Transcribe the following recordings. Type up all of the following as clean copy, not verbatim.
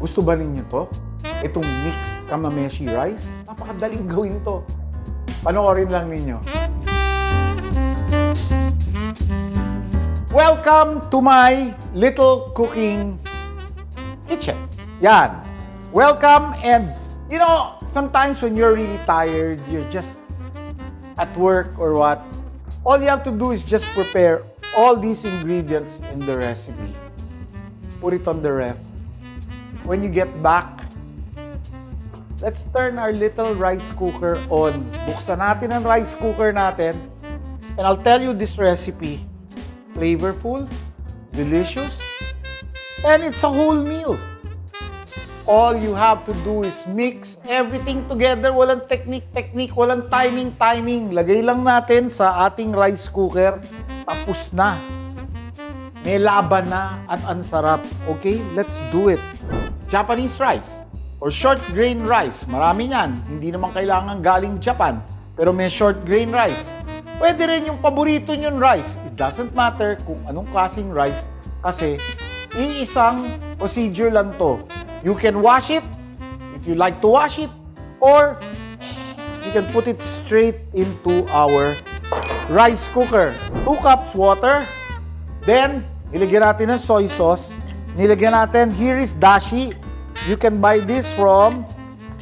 Gusto ba ninyo to? Itong mixed kamameshi rice? Napakadaling gawin to. Panoorin lang ninyo. Welcome to my little cooking kitchen. Yan. Welcome, and you know, sometimes when you're really tired, you're just at work or what, all you have to do is just prepare all these ingredients in the recipe. Put it on the ref. When you get back, let's turn our little rice cooker on. Buksan natin ang rice cooker natin, and I'll tell you this recipe. Flavorful, delicious, and it's a whole meal. All you have to do is mix everything together. Walang technique, walang timing. Lagay lang natin sa ating rice cooker. Tapos na. May laban na at ang sarap. Okay, let's do it. Japanese rice or short grain rice. Marami yan. Hindi naman kailangan galing Japan. Pero may short grain rice. Pwede rin yung paborito nyong rice. It doesn't matter kung anong klaseng rice kasi iisang procedure lang to. You can wash it if you like to wash it, or you can put it straight into our rice cooker. 2 cups water. Then, nilagyan natin ng soy sauce. Nilagyan natin, here is dashi. You can buy this from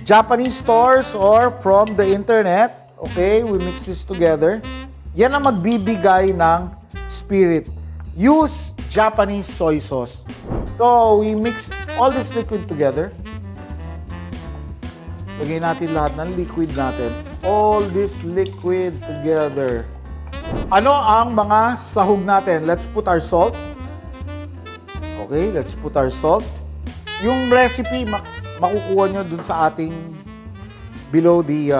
Japanese stores or from the internet. Okay, we mix this together. Yan ang magbibigay ng spirit. Use Japanese soy sauce. So, we mix all this liquid together. Lagay natin lahat ng liquid natin. All this liquid together. Ano ang mga sahog natin? Let's put our salt. Okay, let's put our salt. Yung recipe, makukuha nyo dun sa ating below the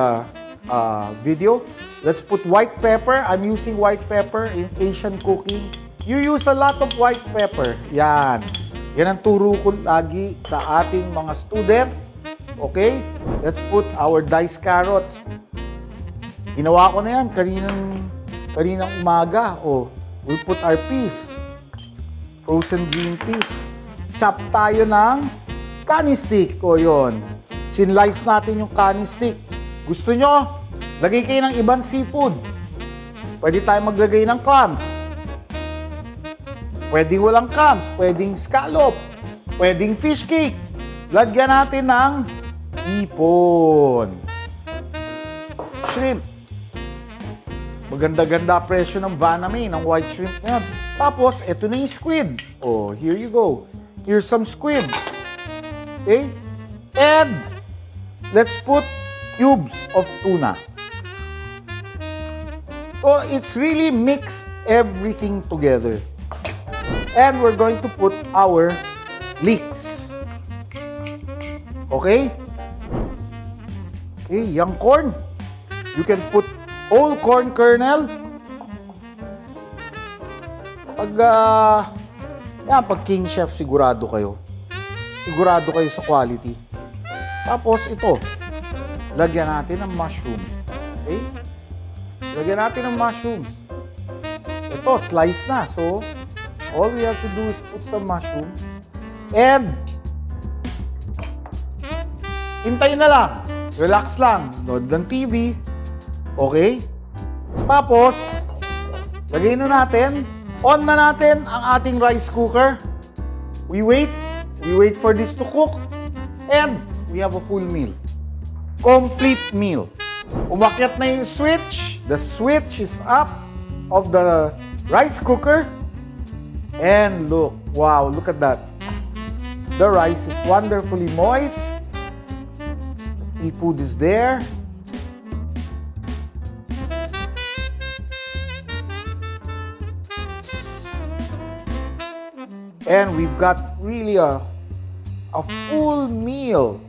video. Let's put white pepper. I'm using white pepper in Asian cooking. You use a lot of white pepper. Yan. Yan ang turo ko lagi sa ating mga student. Okay? Let's put our diced carrots. Ginawa ko na yan kaninang umaga. Oh, we'll put our peas. Frozen green peas. Chop tayo ng kani stick. O yun. Sinlice natin yung kani stick. Gusto nyo? Lagay kayo ng ibang seafood. Pwede tayo maglagay ng clams. Pwedeng walang clams. Pwedeng scallop. Pwedeng fish cake. Lagyan natin ng ipon. Shrimp. Maganda-ganda presyo ng Vaname, ng white shrimp na yan. Tapos, eto na yung squid. Oh, here you go. Here's some squid. Okay? And, let's put cubes of tuna. So, it's really mix everything together. And we're going to put our leeks. Okay? Okay, young corn. You can put whole corn kernel. Pag King Chef, sigurado kayo. Sigurado kayo sa quality. Tapos ito, lagyan natin ng mushroom. Okay? Lagyan natin ng mushrooms. Ito, slice na. So, all we have to do is put some mushroom. And, hintayin na lang. Relax lang. Nood ng TV. Okay? Tapos, lagay na natin. On na natin ang ating rice cooker. We wait. We wait for this to cook. And, we have a full meal. Complete meal. Umakyat na yung switch. The switch is up of the rice cooker. And look, wow, look at that. The rice is wonderfully moist. The seafood is there. And we've got really a full meal.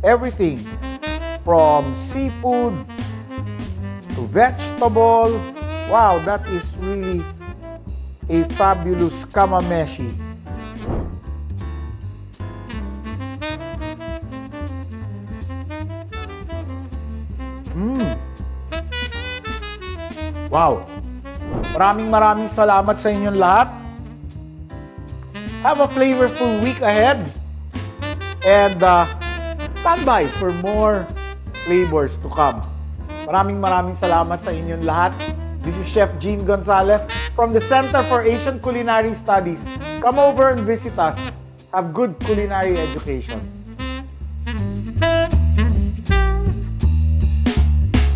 Everything from seafood to vegetable. Wow, that is really a fabulous kamameshi. Wow! Maraming salamat sa inyong lahat. Have a flavorful week ahead. And stand by for more flavors to come. Maraming salamat sa inyong lahat. This is Chef Gene Gonzalez from the Center for Asian Culinary Studies. Come over and visit us. Have good culinary education.